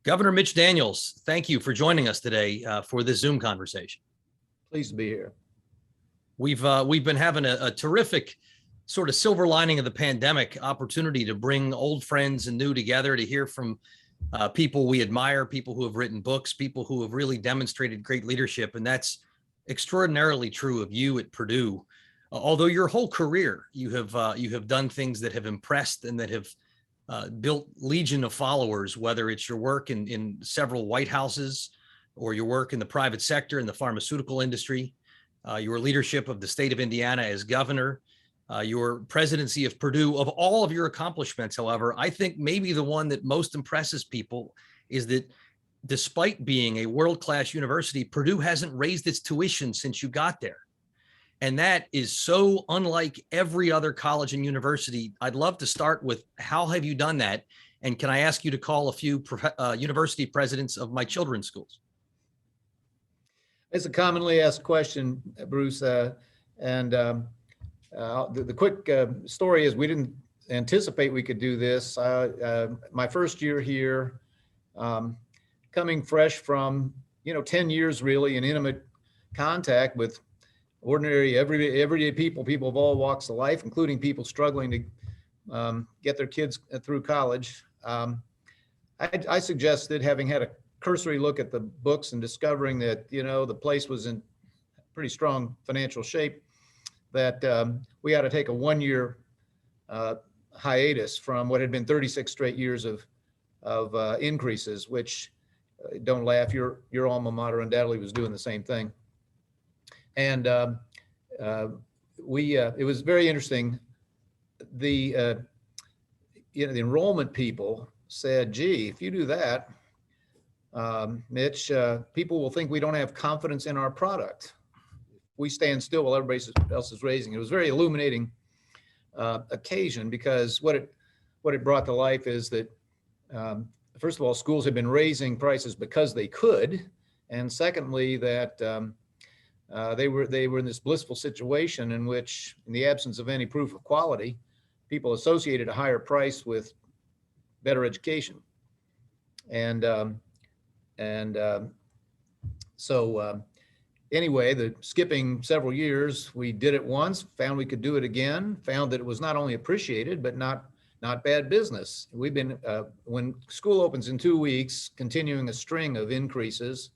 Governor Mitch Daniels, thank you for joining us today for this Zoom conversation. Pleased to be here. We've been having a terrific sort of silver lining of the pandemic opportunity to bring old friends and new together to hear from people we admire, people who have written books, people who have really demonstrated great leadership. And that's extraordinarily true of you at Purdue. Although your whole career, you have done things that have impressed and that have built legion of followers, whether it's your work in several White Houses or your work in the private sector in the pharmaceutical industry, your leadership of the state of Indiana as governor, your presidency of Purdue. Of all of your accomplishments, however, I think maybe the one that most impresses people is that despite being a world-class university, Purdue hasn't raised its tuition since you got there. And that is so unlike every other college and university. I'd love to start with, how have you done that? And can I ask you to call a few university presidents of my children's schools? It's a commonly asked question, Bruce. The quick story is we didn't anticipate we could do this. My first year here, coming fresh from 10 years really in intimate contact with ordinary, everyday people of all walks of life, including people struggling to get their kids through college. I suggested, having had a cursory look at the books and discovering that the place was in pretty strong financial shape, that we ought to take a 1-year hiatus from what had been 36 straight years of increases. Which, don't laugh, your alma mater undoubtedly was doing the same thing. And it was very interesting. The enrollment people said, "Gee, if you do that, Mitch, people will think we don't have confidence in our product. We stand still while everybody else is raising." It was a very illuminating occasion, because what it brought to life is that, first of all, schools had been raising prices because they could, and secondly, that they were in this blissful situation in which, in the absence of any proof of quality, people associated a higher price with better education. So anyway, skipping several years, we did it once, found we could do it again, found that it was not only appreciated, but not bad business. We've been, when school opens in 2 weeks, continuing a string of increases.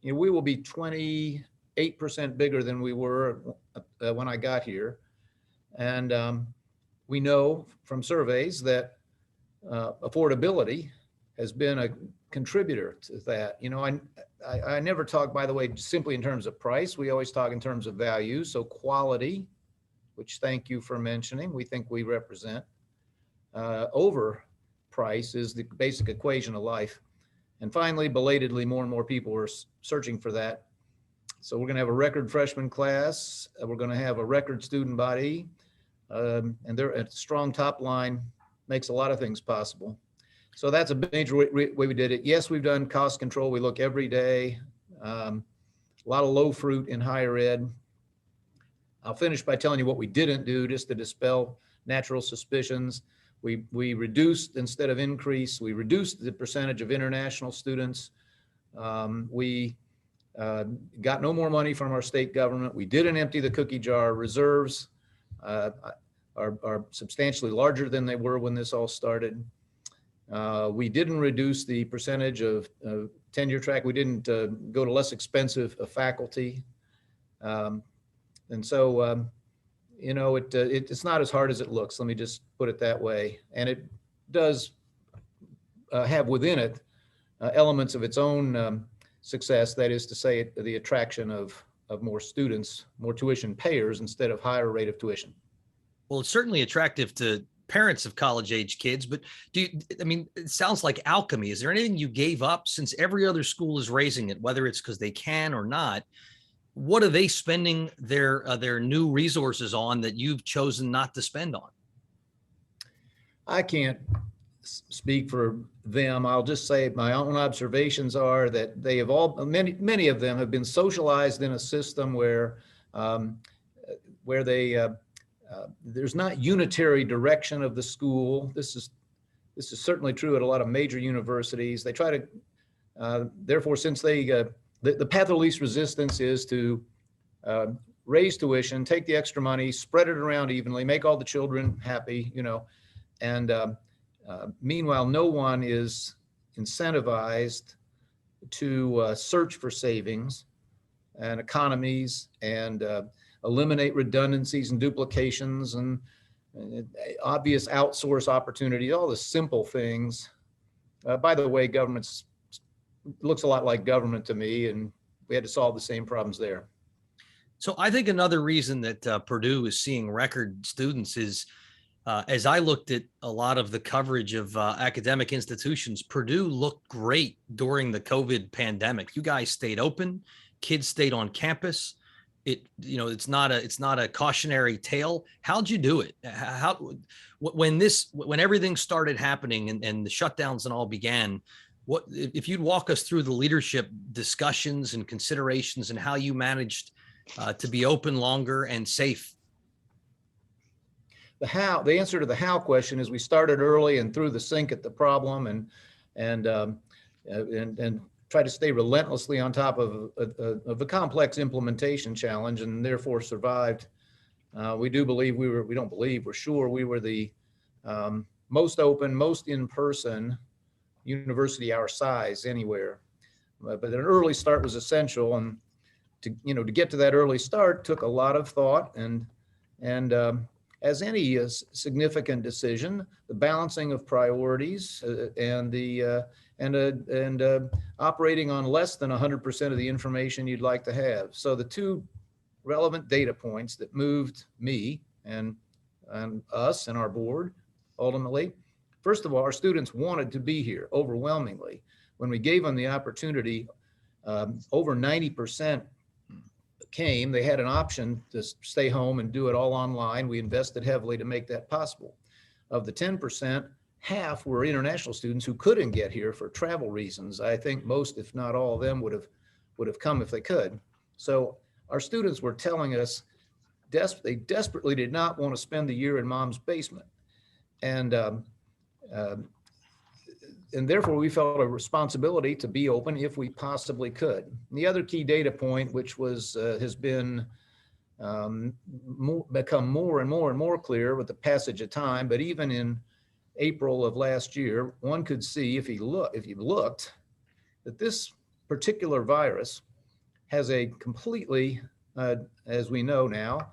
We will be 28% bigger than we were when I got here. And we know from surveys that affordability has been a contributor to that. I never talk, by the way, simply in terms of price. We always talk in terms of value. So quality, which thank you for mentioning, we think we represent, over price, is the basic equation of life. And finally, belatedly, more and more people are searching for that. So we're going to have a record freshman class. We're going to have a record student body. And a strong top line makes a lot of things possible. So that's a major way we did it. Yes, we've done cost control. We look every day. A lot of low fruit in higher ed. I'll finish by telling you what we didn't do, just to dispel natural suspicions. We reduced instead of increase. We reduced the percentage of international students. We got no more money from our state government. We didn't empty the cookie jar. Reserves are substantially larger than they were when this all started. We didn't reduce the percentage of tenure track. We didn't go to less expensive faculty. And so, it's not as hard as it looks. Let me just put it that way. And it does have within it elements of its own success. That is to say, the attraction of more students, more tuition payers instead of higher rate of tuition. Well, it's certainly attractive to parents of college-age kids, but it sounds like alchemy. Is there anything you gave up, since every other school is raising it, whether it's because they can or not? What are they spending their new resources on that you've chosen not to spend on? I can't speak for them. I'll just say my own observations are that they have many of them have been socialized in a system where they there's not unitary direction of the school. This is certainly true at a lot of major universities. They try to Therefore, since the path of least resistance is to raise tuition, take the extra money, spread it around evenly, make all the children happy, and meanwhile, no one is incentivized to search for savings and economies and eliminate redundancies and duplications and obvious outsource opportunities, all the simple things. By the way, government looks a lot like government to me, and we had to solve the same problems there. So I think another reason that Purdue is seeing record students is, as I looked at a lot of the coverage of academic institutions, Purdue looked great during the COVID pandemic. You guys stayed open, kids stayed on campus. It's not a cautionary tale. How'd you do it? When everything started happening and the shutdowns and all began, what if you'd walk us through the leadership discussions and considerations and how you managed to be open longer and safe? The answer to the how question is we started early and threw the sink at the problem and try to stay relentlessly on top of a complex implementation challenge, and therefore survived. We're sure we were the most open, most in-person university our size anywhere. But an early start was essential, and to get to that early start took a lot of thought, and as any significant decision, the balancing of priorities and operating on less than 100% of the information you'd like to have. So the two relevant data points that moved me and us and our board ultimately, first of all, our students wanted to be here overwhelmingly. When we gave them the opportunity, over 90% came. They had an option to stay home and do it all online. We invested heavily to make that possible. Of the 10%, half were international students who couldn't get here for travel reasons. I think most, if not all of them, would have come if they could. So our students were telling us they desperately did not want to spend the year in mom's basement. And therefore, we felt a responsibility to be open if we possibly could. And the other key data point, which has been become more and more clear with the passage of time, but even in April of last year, one could see if you looked, that this particular virus has a completely, as we know now,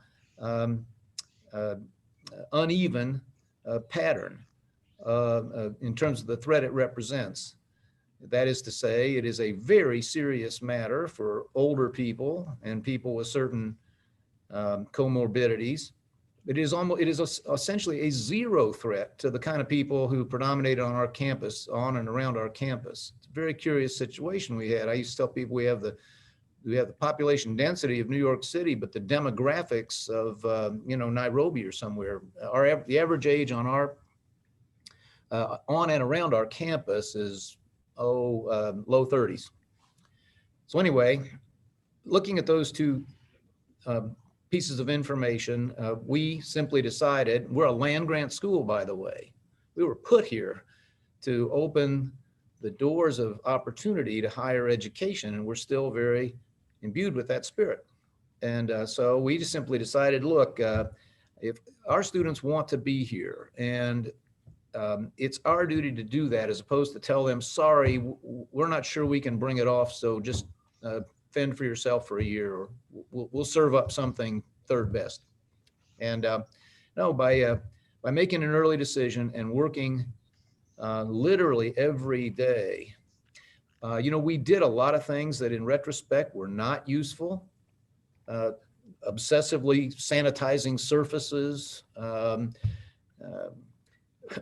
uneven pattern in terms of the threat it represents. That is to say, it is a very serious matter for older people and people with certain comorbidities. It is essentially a zero threat to the kind of people who predominate on our campus, on and around our campus. It's a very curious situation we had. I used to tell people we have the population density of New York City, but the demographics of Nairobi or somewhere. The average age on and around our campus is low 30s. So anyway, looking at those two pieces of information, we simply decided, we're a land grant school, by the way. We were put here to open the doors of opportunity to higher education, and we're still very imbued with that spirit. And so we just simply decided, look, if our students want to be here, and it's our duty to do that, as opposed to tell them, sorry, we're not sure we can bring it off, so just fend for yourself for a year, or we'll serve up something third best. And no, by making an early decision and working literally every day, we did a lot of things that in retrospect were not useful. Obsessively sanitizing surfaces.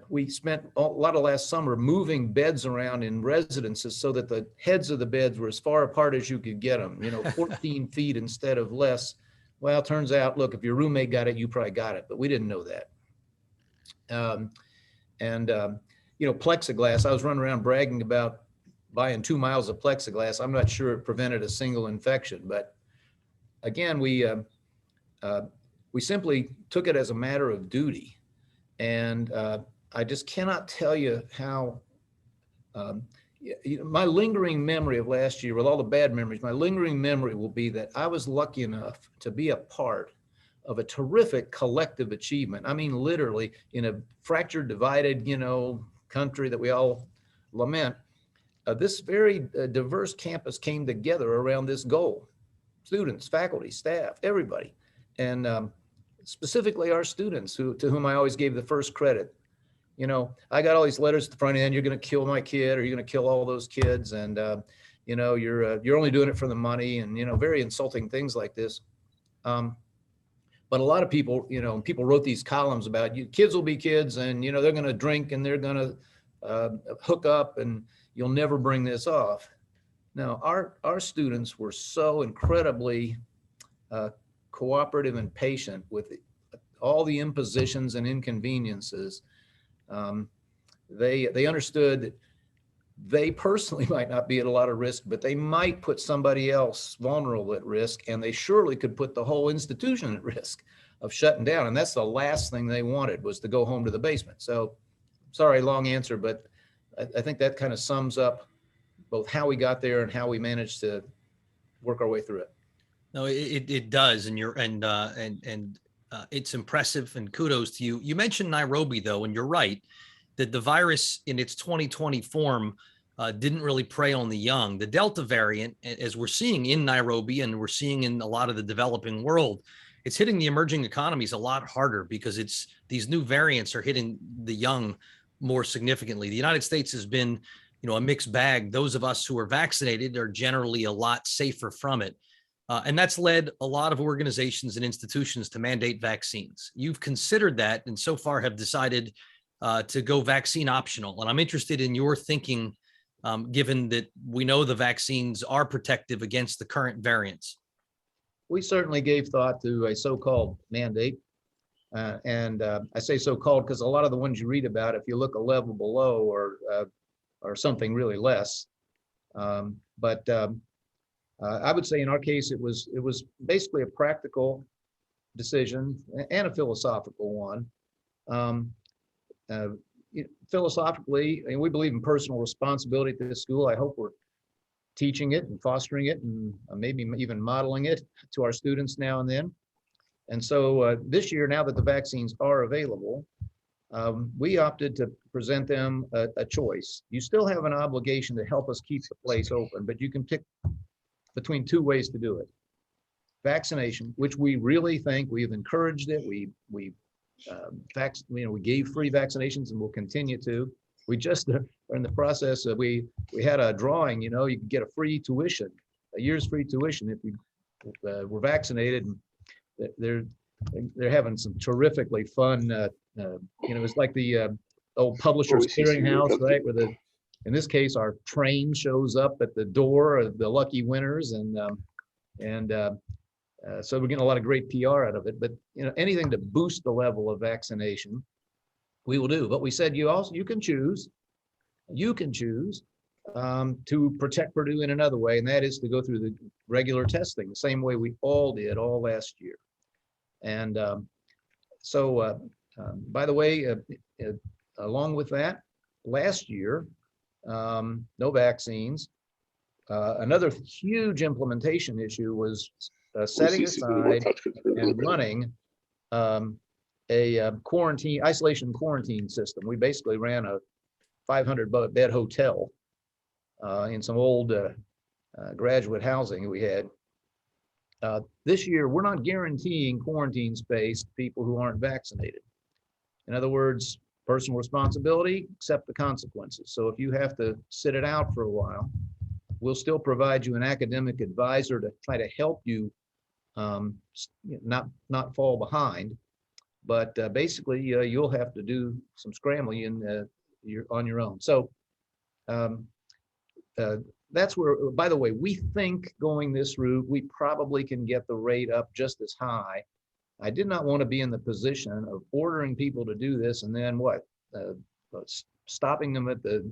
We spent a lot of last summer moving beds around in residences so that the heads of the beds were as far apart as you could get them, 14 feet instead of less. Well, it turns out, look, if your roommate got it, you probably got it, but we didn't know that. Plexiglass, I was running around bragging about buying 2 miles of plexiglass. I'm not sure it prevented a single infection, but again, we simply took it as a matter of duty. And I just cannot tell you how my lingering memory of last year, with all the bad memories, my lingering memory will be that I was lucky enough to be a part of a terrific collective achievement. I mean, literally, in a fractured, divided, country that we all lament, this very diverse campus came together around this goal. Students, faculty, staff, everybody. And specifically our students, to whom I always gave the first credit. I got all these letters at the front end, you're going to kill my kid, or you're going to kill all those kids. And, you're only doing it for the money, and, very insulting things like this. But a lot of people, people wrote these columns about you, kids will be kids, and, they're going to drink and they're going to hook up, and you'll never bring this off. Now, our students were so incredibly cooperative and patient with all the impositions and inconveniences. They understood that they personally might not be at a lot of risk, but they might put somebody else vulnerable at risk, and they surely could put the whole institution at risk of shutting down. And that's the last thing they wanted, was to go home to the basement. So sorry, long answer, but I think that kind of sums up both how we got there and how we managed to work our way through it. No, it does, and it's impressive, and kudos to you. You mentioned Nairobi, though, and you're right that the virus in its 2020 form didn't really prey on the young. The Delta variant, as we're seeing in Nairobi and we're seeing in a lot of the developing world, it's hitting the emerging economies a lot harder, because these new variants are hitting the young more significantly. The United States has been, a mixed bag. Those of us who are vaccinated are generally a lot safer from it. And that's led a lot of organizations and institutions to mandate vaccines. You've considered that, and so far have decided to go vaccine optional. And I'm interested in your thinking, given that we know the vaccines are protective against the current variants. We certainly gave thought to a so-called mandate. And I say so-called because a lot of the ones you read about, if you look a level below, or something really less. But I would say in our case, it was basically a practical decision and a philosophical one. Philosophically, we believe in personal responsibility at this school. I hope we're teaching it and fostering it, and maybe even modeling it to our students now and then. And so this year, now that the vaccines are available, we opted to present them a choice. You still have an obligation to help us keep the place open, but you can pick between two ways to do it. Vaccination, which we really think, we've encouraged it. We gave free vaccinations, and we'll continue to. We just are in the process of, we had a drawing, you could get a free tuition, a year's free tuition if you were vaccinated. And they're having some terrifically fun, it's like the old Publishers Clearinghouse, right? Where in this case, our train shows up at the door of the lucky winners, and so we're getting a lot of great PR out of it. But anything to boost the level of vaccination, we will do. But we said you can choose to protect Purdue in another way, and that is to go through the regular testing, the same way we all did all last year. And so, by the way, along with that, last year, no vaccines. Another huge implementation issue was setting aside and running a isolation quarantine system. We basically ran a 500-bed hotel in some old graduate housing we had. This year, we're not guaranteeing quarantine space to people who aren't vaccinated. In other words, personal responsibility, accept the consequences. So if you have to sit it out for a while, we'll still provide you an academic advisor to try to help you not fall behind. But basically, you'll have to do some scrambling on your own. So that's where, by the way, we think going this route, we probably can get the rate up just as high. I did not want to be in the position of ordering people to do this and then stopping them at the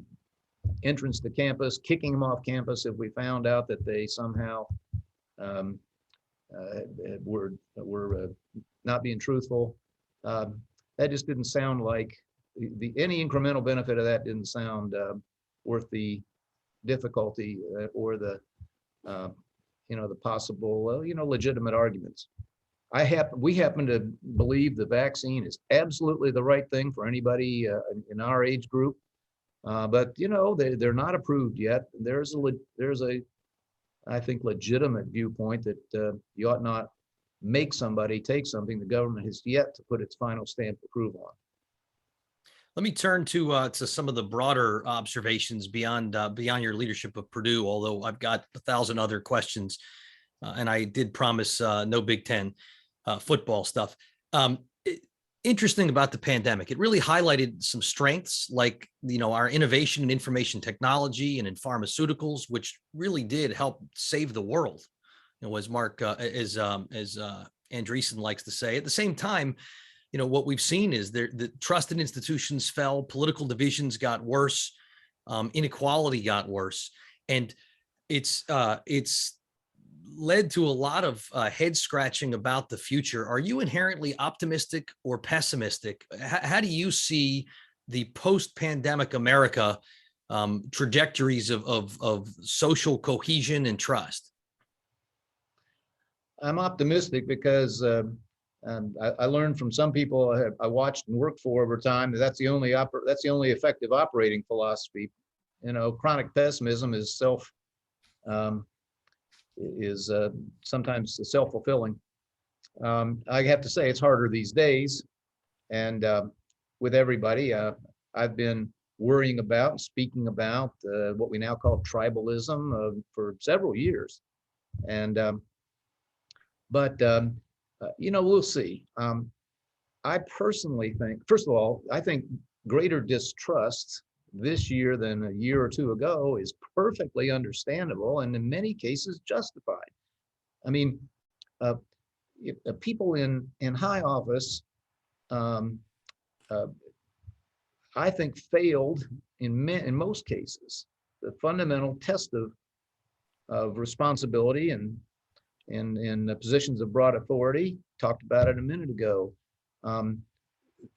entrance to campus, kicking them off campus if we found out that they somehow were not being truthful. That just didn't sound like any incremental benefit of that didn't sound worth the difficulty or the the possible legitimate arguments. We happen to believe the vaccine is absolutely the right thing for anybody in our age group, but they're not approved yet. There's a I think legitimate viewpoint that you ought not make somebody take something the government has yet to put its final stamp of approval on. Let me turn to some of the broader observations beyond your leadership of Purdue. Although I've got 1,000 other questions, and I did promise no Big Ten football stuff. Interesting about the pandemic, it really highlighted some strengths, like our innovation in information technology and in pharmaceuticals, which really did help save the world. As Mark, as Andreessen likes to say. At the same time, what we've seen is the trust in institutions fell, political divisions got worse, inequality got worse, and it's led to a lot of head scratching about the future. Are you inherently optimistic or pessimistic? How do you see the post-pandemic America trajectories of social cohesion and trust? I'm optimistic because I learned from some people I watched and worked for over time that that's the only effective operating philosophy. Chronic pessimism is sometimes self-fulfilling. I have to say it's harder these days, and with everybody, I've been worrying about and speaking about what we now call tribalism for several years, and we'll see. I personally think, first of all, I think greater distrust this year than a year or two ago is perfectly understandable and in many cases justified. I mean, people in high office, I think, failed in most cases the fundamental test of responsibility and in the positions of broad authority. Talked about it a minute ago.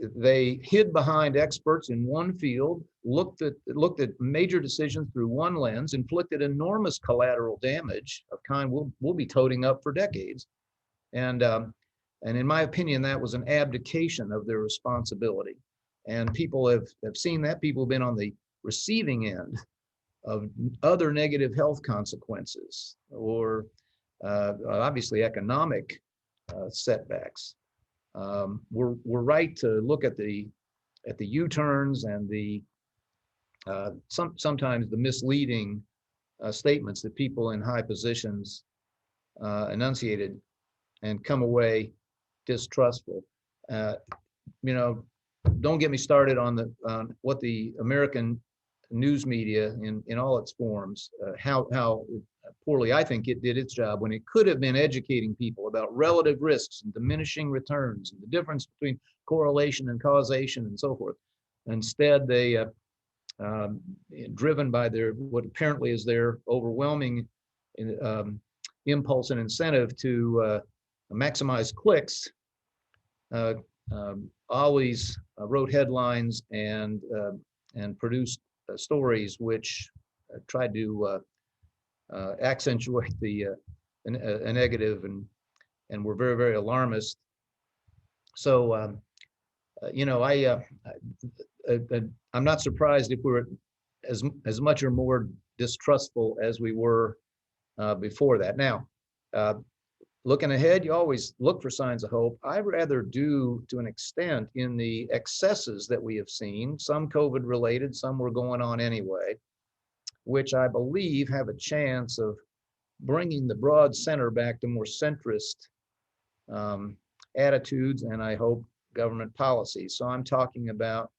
They hid behind experts in one field, looked at major decisions through one lens, inflicted enormous collateral damage of kind we'll be toting up for decades. And in my opinion, that was an abdication of their responsibility. And people have seen that. People have been on the receiving end of other negative health consequences or obviously economic setbacks. We're right to look at the U-turns and the sometimes the misleading statements that people in high positions enunciated and come away distrustful. Don't get me started on what the American news media in all its forms, how poorly I think it did its job when it could have been educating people about relative risks and diminishing returns and the difference between correlation and causation and so forth. Instead, they, driven by what apparently is their overwhelming impulse and incentive to maximize clicks, always wrote headlines and produced stories which tried to accentuate a negative and were very, very alarmist. So, I'm not surprised if we're as much or more distrustful as we were before that. Now, looking ahead, you always look for signs of hope. I rather do, to an extent, in the excesses that we have seen, some COVID related, some were going on anyway, which I believe have a chance of bringing the broad center back to more centrist attitudes and, I hope, government policies. So I'm talking about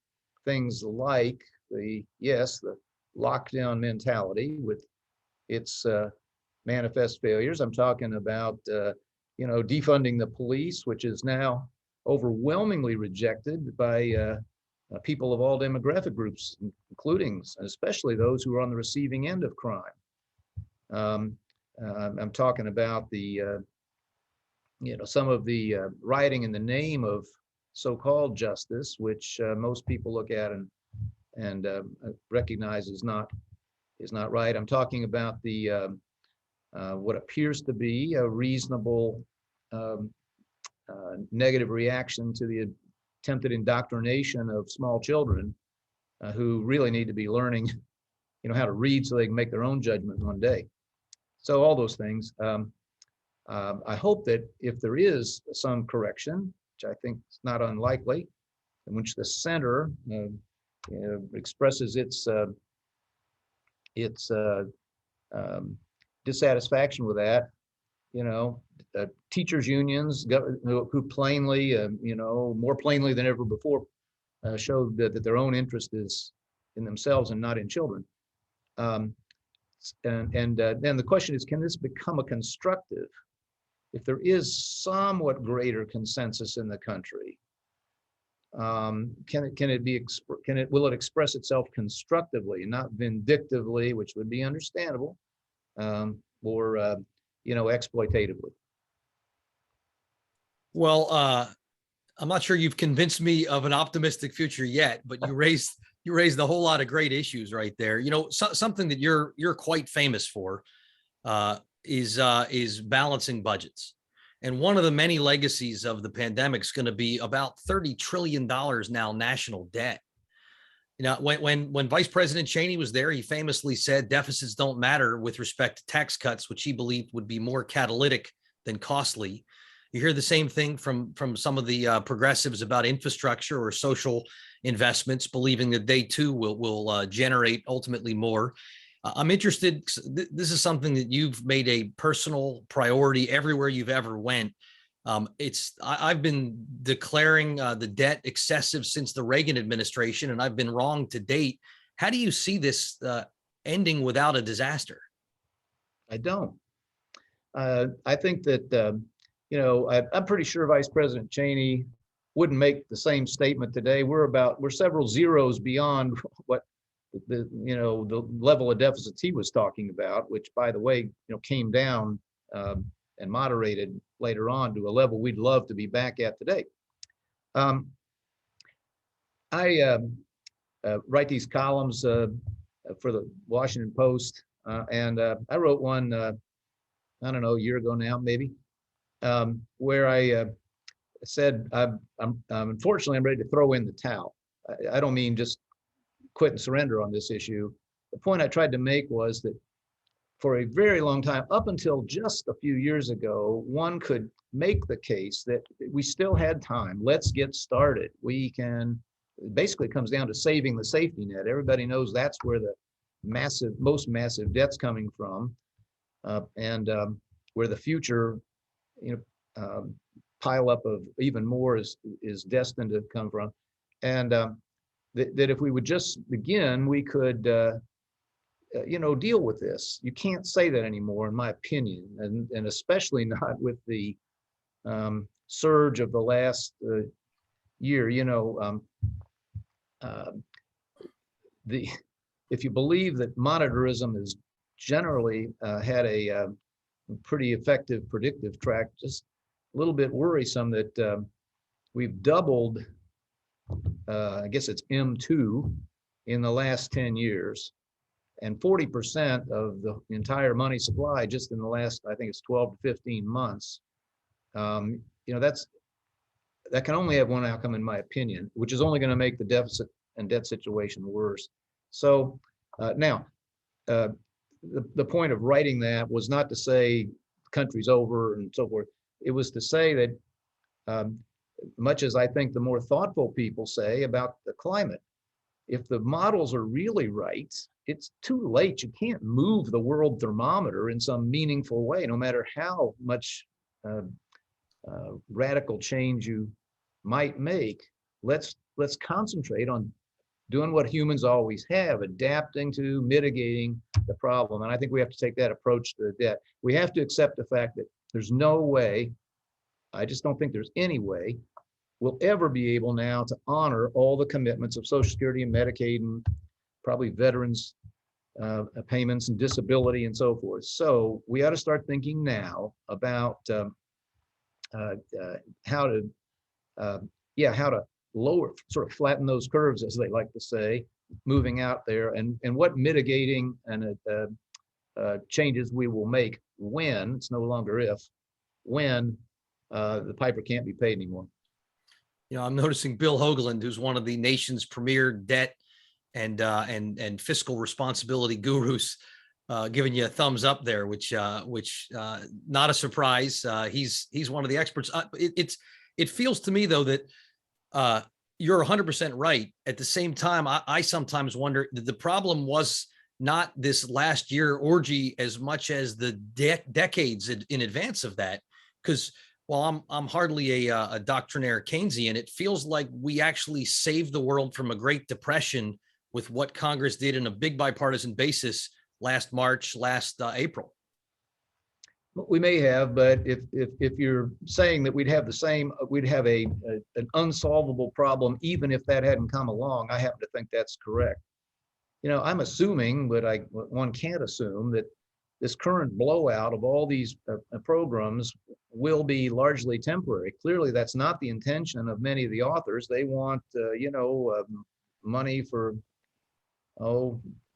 things like the lockdown mentality with its manifest failures. I'm talking about defunding the police, which is now overwhelmingly rejected by people of all demographic groups, including especially those who are on the receiving end of crime. I'm talking about some of the rioting in the name of so-called justice, which most people look at and recognize is not is not right. I'm talking about the what appears to be a reasonable um, negative reaction to the attempted indoctrination of small children who really need to be learning, how to read so they can make their own judgment one day. So all those things. I hope that if there is some correction, which I think is not unlikely, in which the center expresses its um, dissatisfaction with that, teachers unions who plainly, more plainly than ever before, showed that their own interest is in themselves and not in children. And then the question is, can this become a constructive? If there is somewhat greater consensus in the country, will it express itself constructively, not vindictively, which would be understandable, or exploitatively? Well, I'm not sure you've convinced me of an optimistic future yet, but you raised a whole lot of great issues right there. Something that you're quite famous for is balancing budgets. And one of the many legacies of the pandemic is going to be about $30 trillion now national debt. When Vice President Cheney was there, he famously said deficits don't matter with respect to tax cuts, which he believed would be more catalytic than costly. You hear the same thing from some of the progressives about infrastructure or social investments, believing that they too will generate ultimately more. I'm interested. This is something that you've made a personal priority everywhere you've ever went. I've been declaring the debt excessive since the Reagan administration, and I've been wrong to date. How do you see this ending without a disaster? I don't. I think that I'm pretty sure Vice President Cheney wouldn't make the same statement today. We're several zeros beyond what the level of deficits he was talking about, which, by the way, came down and moderated later on to a level we'd love to be back at today. I write these columns for the Washington Post, and I wrote one, I don't know, a year ago now, maybe, where I said, unfortunately, I'm ready to throw in the towel. I don't mean just quit and surrender on this issue. The point I tried to make was that for a very long time, up until just a few years ago, one could make the case that we still had time. Let's get started. It basically comes down to saving the safety net. Everybody knows that's where the most massive debt's coming from, and where the future, pile up of even more is destined to come from. And that if we would just begin, we could deal with this. You can't say that anymore, in my opinion, and especially not with the surge of the last year. If you believe that monetarism has generally had a pretty effective predictive track, just a little bit worrisome that we've doubled, I guess it's M2 in the last 10 years. And 40% of the entire money supply just in the last, I think it's 12 to 15 months. That can only have one outcome, in my opinion, which is only going to make the deficit and debt situation worse. So now, the point of writing that was not to say the country's over and so forth. It was to say that much as I think the more thoughtful people say about the climate, if the models are really right, it's too late. You can't move the world thermometer in some meaningful way, no matter how much radical change you might make. Let's concentrate on doing what humans always have, adapting to mitigating the problem. And I think we have to take that approach to the debt. We have to accept the fact that there's no way, I just don't think there's any way, we'll ever be able now to honor all the commitments of Social Security and Medicaid and probably veterans payments and disability and so forth. So we ought to start thinking now about how to lower, sort of flatten those curves, as they like to say, moving out there, and what mitigating and changes we will make when, it's no longer if, when the piper can't be paid anymore. I'm noticing Bill Hoagland, who's one of the nation's premier debt and fiscal responsibility gurus, giving you a thumbs up there, which not a surprise. He's one of the experts. It feels to me though that you're 100% right. At the same time, I sometimes wonder that the problem was not this last year orgy as much as the decades in advance of that. Because while I'm hardly a doctrinaire Keynesian, it feels like we actually saved the world from a Great Depression with what Congress did in a big bipartisan basis last March, last April. We may have, but if you're saying that we'd have an unsolvable problem, even if that hadn't come along, I happen to think that's correct. I'm assuming, but one can't assume that this current blowout of all these programs will be largely temporary. Clearly, that's not the intention of many of the authors. They want, money for,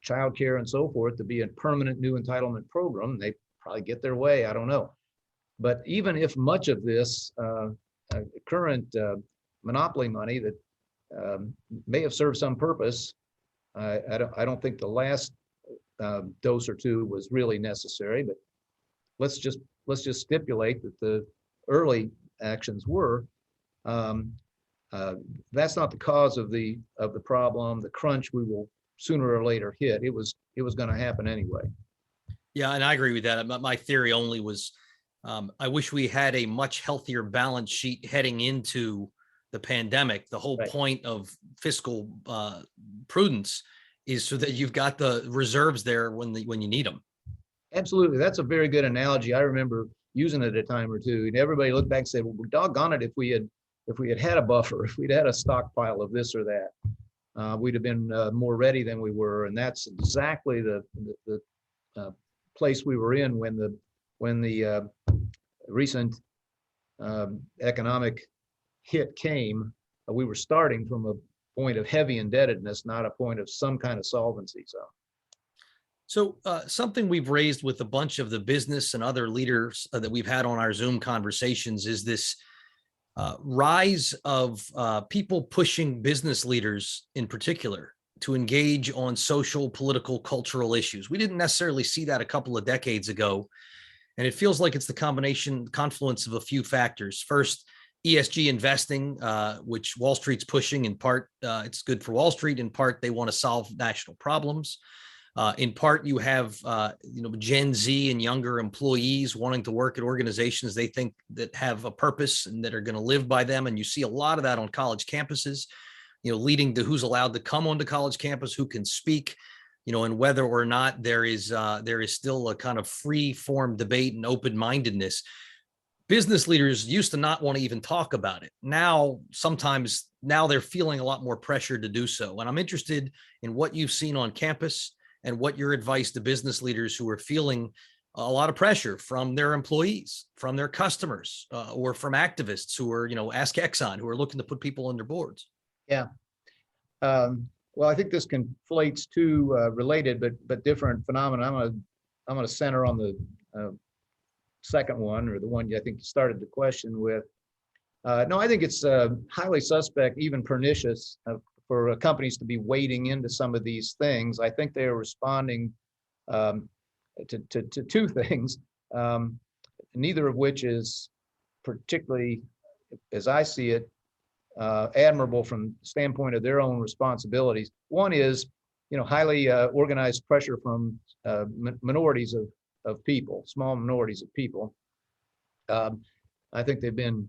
childcare and so forth to be a permanent new entitlement program. They probably get their way. I don't know. But even if much of this current monopoly money that may have served some purpose, I don't think the last dose or two was really necessary. But let's just stipulate that the early actions were. That's not the cause of the problem. The crunch we will sooner or later hit. It was going to happen anyway. Yeah, and I agree with that. My theory only was, I wish we had a much healthier balance sheet heading into the pandemic. The whole point of fiscal prudence is so that you've got the reserves there when you need them. Absolutely, that's a very good analogy. I remember using it a time or two, and everybody looked back and said, "Well, doggone it, if we had a buffer, if we'd had a stockpile of this or that, we'd have been more ready than we were." And that's exactly the place we were in when the recent economic hit came. We were starting from a point of heavy indebtedness, not a point of some kind of solvency. So something we've raised with a bunch of the business and other leaders that we've had on our Zoom conversations is this rise of people pushing business leaders in particular to engage on social, political, cultural issues. We didn't necessarily see that a couple of decades ago. And it feels like it's the confluence of a few factors. First, ESG investing, which Wall Street's pushing. In part, it's good for Wall Street. In part, they want to solve national problems. In part, you have Gen Z and younger employees wanting to work at organizations they think that have a purpose and that are going to live by them. And you see a lot of that on college campuses, leading to who's allowed to come onto college campus, who can speak, and whether or not there is still a kind of free form debate and open-mindedness. Business leaders used to not want to even talk about it. Now they're feeling a lot more pressure to do so. And I'm interested in what you've seen on campus and what your advice to business leaders who are feeling a lot of pressure from their employees, from their customers, or from activists who are, ask Exxon, who are looking to put people on their boards. Yeah. Well, I think this conflates two related but different phenomena. I'm going to center on the second one, or the one I think you started the question with. No, I think it's highly suspect, even pernicious, for companies to be wading into some of these things. I think they are responding to two things, neither of which is particularly, as I see it, admirable from the standpoint of their own responsibilities. One is, highly organized pressure from minorities of people, small minorities of people. I think they've been,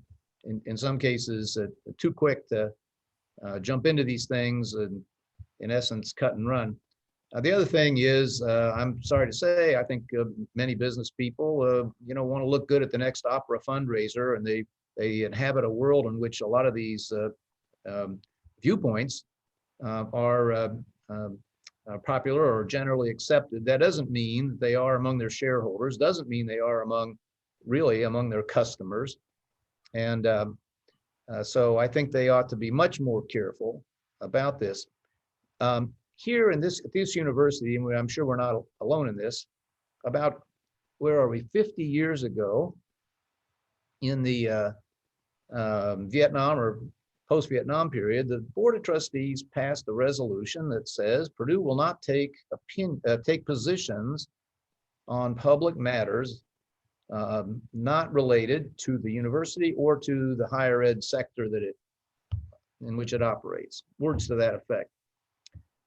in some cases, too quick to jump into these things and, in essence, cut and run. The other thing is, I'm sorry to say, I think many business people, want to look good at the next opera fundraiser, and they inhabit a world in which a lot of these viewpoints are popular or generally accepted. That doesn't mean they are among their shareholders, doesn't mean they are among their customers. And so I think they ought to be much more careful about this. here in this university, and I'm sure we're not alone in this, about, where are we, 50 years ago, in the Vietnam or post-Vietnam period, the Board of Trustees passed a resolution that says Purdue will not take positions on public matters not related to the university or to the higher ed sector in which it operates. Words to that effect.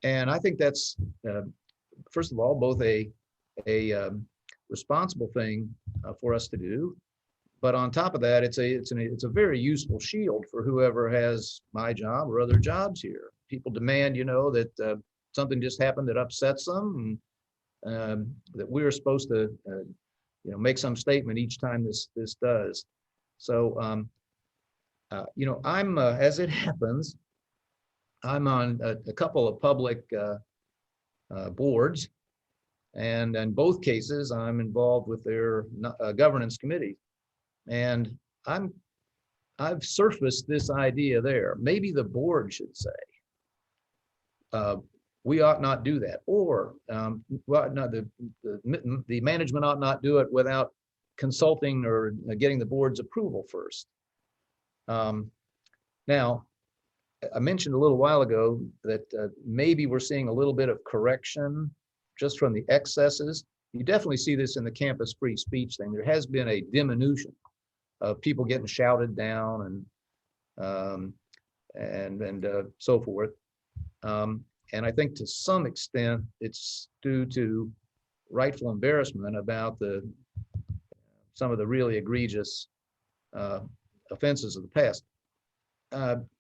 And I think that's, first of all, both a responsible thing for us to do, but on top of that, it's a very useful shield for whoever has my job or other jobs here. People demand, that something just happened that upsets them, and that we're supposed to, make some statement each time this does. So, I'm, as it happens, I'm on a couple of public boards, and in both cases, I'm involved with their governance committee. And I've surfaced this idea there. Maybe the board should say, we ought not do that, or well, no, the management ought not do it without consulting or getting the board's approval first. Now, I mentioned a little while ago that maybe we're seeing a little bit of correction just from the excesses. You definitely see this in the campus free speech thing. There has been a diminution of people getting shouted down and so forth. And I think to some extent it's due to rightful embarrassment about some of the really egregious offenses of the past.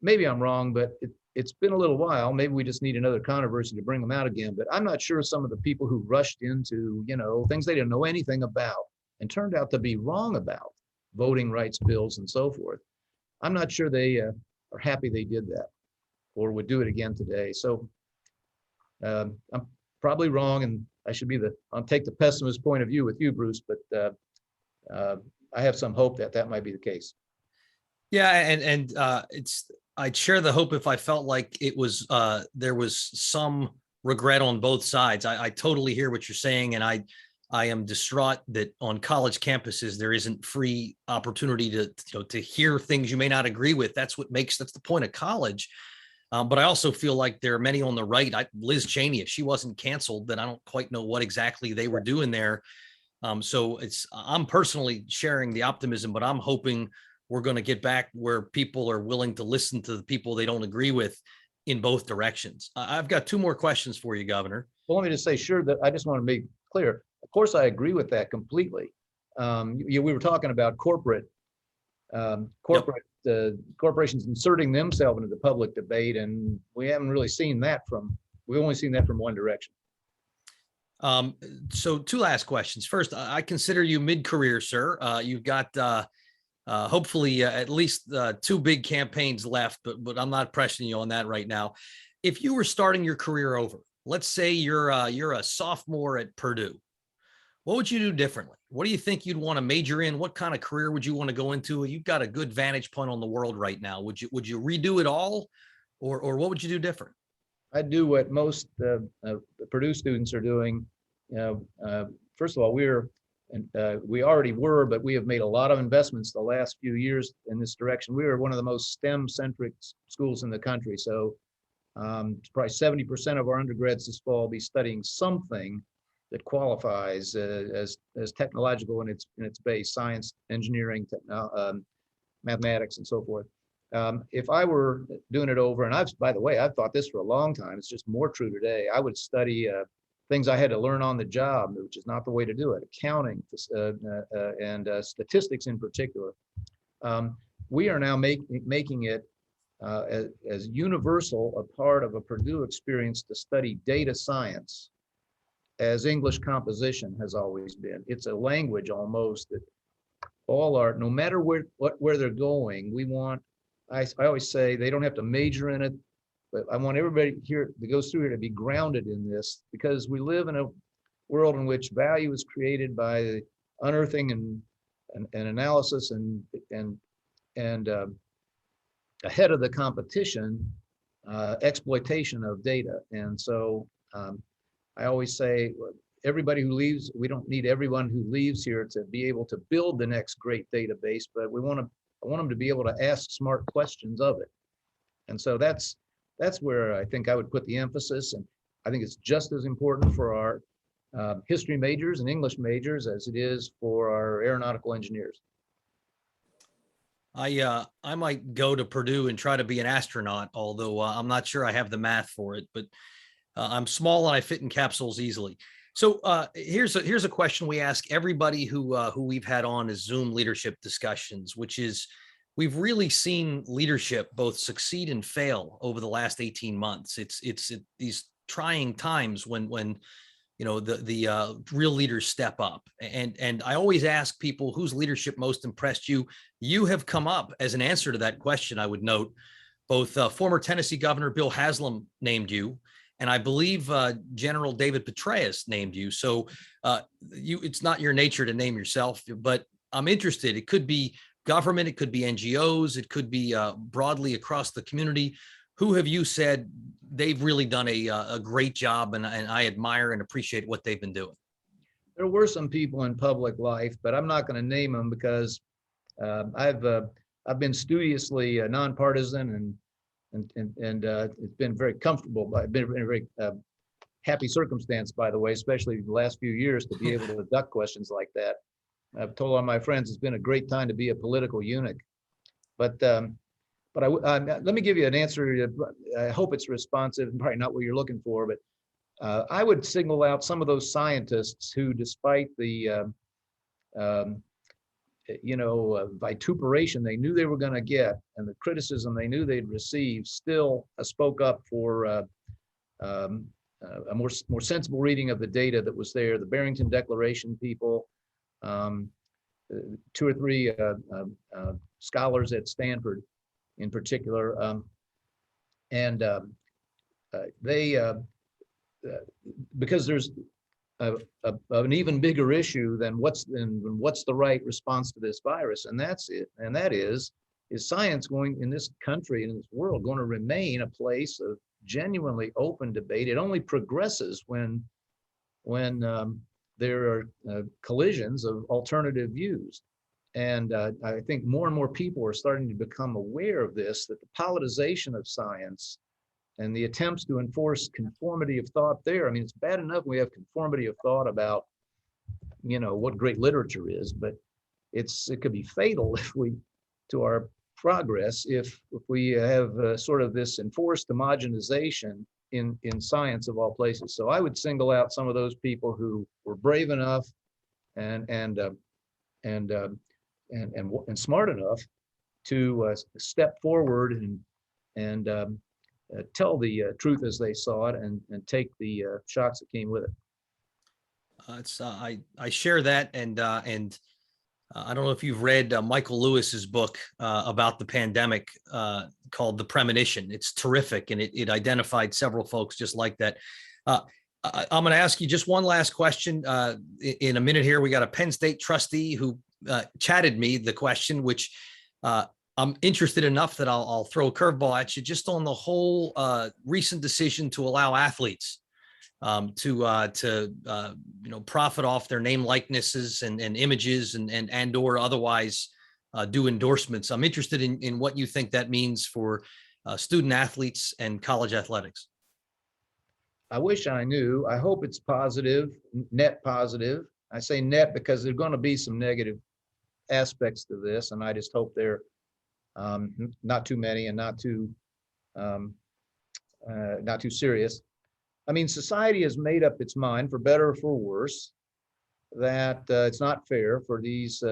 Maybe I'm wrong, but it's been a little while. Maybe we just need another controversy to bring them out again. But I'm not sure some of the people who rushed into, things they didn't know anything about and turned out to be wrong about, voting rights bills and so forth. I'm not sure they are happy they did that or would do it again today. So I'm probably wrong, and I'll take the pessimist point of view with you, Bruce, but I have some hope that might be the case. Yeah, and I'd share the hope if I felt like it was there was some regret on both sides. I totally hear what you're saying, and I am distraught that on college campuses there isn't free opportunity to hear things you may not agree with. That's the point of college. But I also feel like there are many on the right. Liz Cheney, if she wasn't canceled, then I don't quite know what exactly they were doing there. So I'm personally sharing the optimism, but I'm hoping we're going to get back where people are willing to listen to the people they don't agree with in both directions. I've got two more questions for you, Governor. Well, let me just say, sure, that I just want to make clear. Of course, I agree with that completely. We were talking about corporations inserting themselves into the public debate, and we haven't really seen that we've only seen that from one direction. So two last questions. First, I consider you mid-career, sir. You've got hopefully at least two big campaigns left, but I'm not pressing you on that right now. If you were starting your career over, let's say you're a sophomore at Purdue, what would you do differently? What do you think you'd want to major in? What kind of career would you want to go into? You've got a good vantage point on the world right now. Would you redo it all, or what would you do different? I'd do what most Purdue students are doing. First of all, we already were, but we have made a lot of investments the last few years in this direction. We are one of the most STEM-centric schools in the country. So probably 70% of our undergrads this fall will be studying something that qualifies as technological in its base: science, engineering, mathematics, and so forth. If I were doing it over, and by the way, I've thought this for a long time, it's just more true today, I would study things I had to learn on the job, which is not the way to do it: accounting and statistics in particular. We are now making it as universal a part of a Purdue experience to study data science as English composition has always been. It's a language almost that no matter where they're going, I always say they don't have to major in it, but I want everybody here that goes through here to be grounded in this, because we live in a world in which value is created by unearthing and analysis and ahead of the competition. exploitation of data. And so I always say, everybody who leaves, we don't need everyone who leaves here to be able to build the next great database, but I want them to be able to ask smart questions of it. And so that's where I think I would put the emphasis. And I think it's just as important for our history majors and English majors as it is for our aeronautical engineers. I might go to Purdue and try to be an astronaut, although I'm not sure I have the math for it, but I'm small and I fit in capsules easily. So here's a question we ask everybody who we've had on as Zoom leadership discussions, which is, we've really seen leadership both succeed and fail over the last 18 months. It's these trying times when the real leaders step up. And I always ask people, whose leadership most impressed you? You have come up as an answer to that question. I would note both former Tennessee Governor Bill Haslam named you, and I believe General David Petraeus named you. So it's not your nature to name yourself, but I'm interested. It could be government, it could be NGOs, it could be broadly across the community. Who have you said they've really done a great job, and I admire and appreciate what they've been doing? There were some people in public life, but I'm not going to name them because I've been studiously nonpartisan, and it's been very comfortable. I've been in a very happy circumstance, by the way, especially the last few years, to be able to duck questions like that. I've told all my friends it's been a great time to be a political eunuch. But let me give you an answer. I hope it's responsive, and probably not what you're looking for, but I would single out some of those scientists who, despite the vituperation they knew they were going to get and the criticism they knew they'd receive, still spoke up for a more sensible reading of the data that was there. The Barrington Declaration people, 2 or 3 scholars at Stanford in particular, they because there's an even bigger issue than what's the right response to this virus, and that's it. And that is science going in this country and in this world going to remain a place of genuinely open debate? It only progresses when there are collisions of alternative views. And I think more and more people are starting to become aware of this, that the politicization of science and the attempts to enforce conformity of thought there. I mean, it's bad enough we have conformity of thought about, what great literature is, but it could be fatal to our progress if we have sort of this enforced homogenization in science of all places. So I would single out some of those people who were brave enough and smart enough to step forward and tell the truth as they saw it, and take the shocks that came with it. I share that, and I don't know if you've read Michael Lewis's book about the pandemic called The Premonition. It's terrific, and it identified several folks just like that. I'm going to ask you just one last question in a minute here. We got a Penn State trustee who chatted me the question, which I'm interested enough that I'll throw a curveball at you, just on the whole recent decision to allow athletes to profit off their name likenesses and images and or otherwise do endorsements. I'm interested in what you think that means for student athletes and college athletics. I wish I knew. I hope it's positive, net positive. I say net because there's going to be some negative aspects to this, and I just hope they're not too many and not too serious. I mean, society has made up its mind, for better or for worse, that it's not fair for these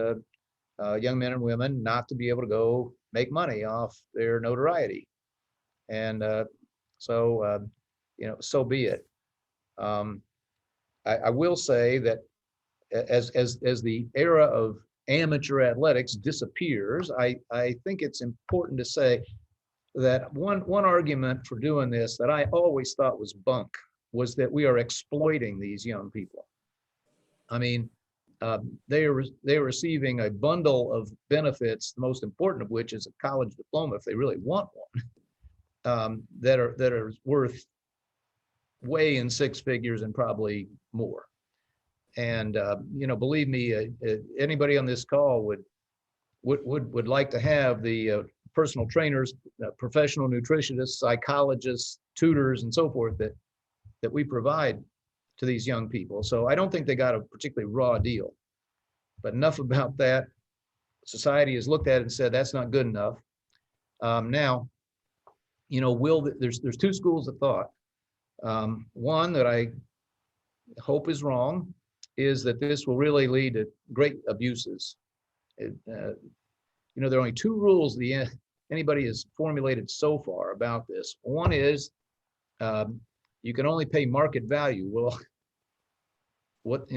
young men and women not to be able to go make money off their notoriety. And so be it. I will say that as the era of amateur athletics disappears, I think it's important to say that one argument for doing this that I always thought was bunk was that we are exploiting these young people. I mean, they are receiving a bundle of benefits, the most important of which is a college diploma if they really want one. that are worth way in six figures and probably more. And believe me, anybody on this call would like to have the personal trainers, professional nutritionists, psychologists, tutors, and so forth that we provide to these young people. So I don't think they got a particularly raw deal. But enough about that. Society has looked at it and said that's not good enough. Now, there's two schools of thought. One that I hope is wrong is that this will really lead to great abuses. There are only two rules anybody has formulated so far about this. One is you can only pay market value. Well,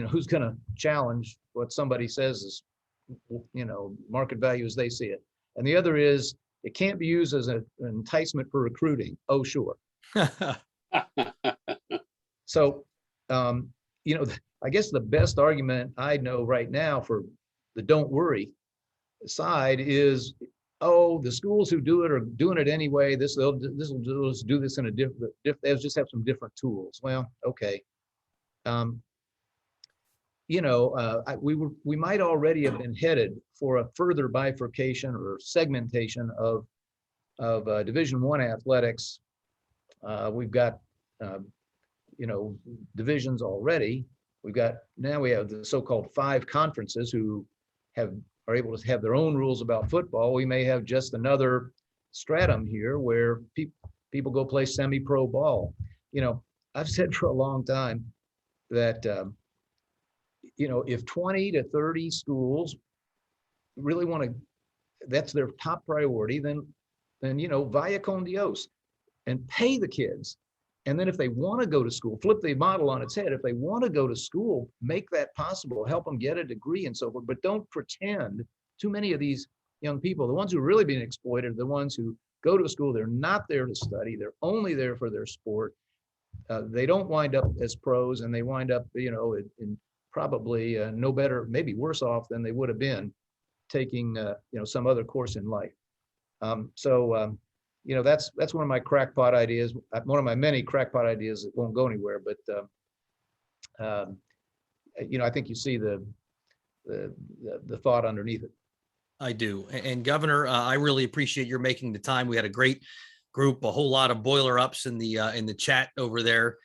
who's going to challenge what somebody says is, market value as they see it? And the other is it can't be used as an enticement for recruiting. Oh, sure. So, I guess the best argument I know right now for the don't worry side is, oh, the schools who do it are doing it anyway. They'll do this in a different, they'll just have some different tools. Well, okay. We might already have been headed for a further bifurcation or segmentation of Division I athletics. We've got divisions already. Now we have the so-called 5 conferences who are able to have their own rules about football. We may have just another stratum here where people go play semi-pro ball. I've said for a long time that if 20 to 30 schools really want to, that's their top priority, then vaya con Dios, and pay the kids. And then if they want to go to school, flip the model on its head. If they want to go to school, make that possible, help them get a degree and so forth. But don't pretend. Too many of these young people, the ones who are really being exploited, are the ones who go to school. They're not there to study. They're only there for their sport. They don't wind up as pros, and they wind up, in probably no better, maybe worse off than they would have been taking, some other course in life. That's one of my crackpot ideas, one of my many crackpot ideas that won't go anywhere. But I think you see the thought underneath it. I do. And Governor, I really appreciate your making the time. We had a great group, a whole lot of boiler ups in the chat over there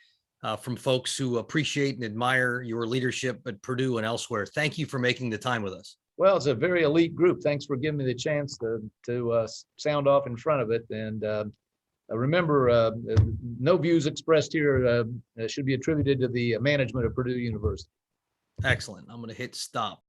from folks who appreciate and admire your leadership at Purdue and elsewhere. Thank you for making the time with us. Well, it's a very elite group. Thanks for giving me the chance to sound off in front of it. And remember, no views expressed here should be attributed to the management of Purdue University. Excellent. I'm going to hit stop.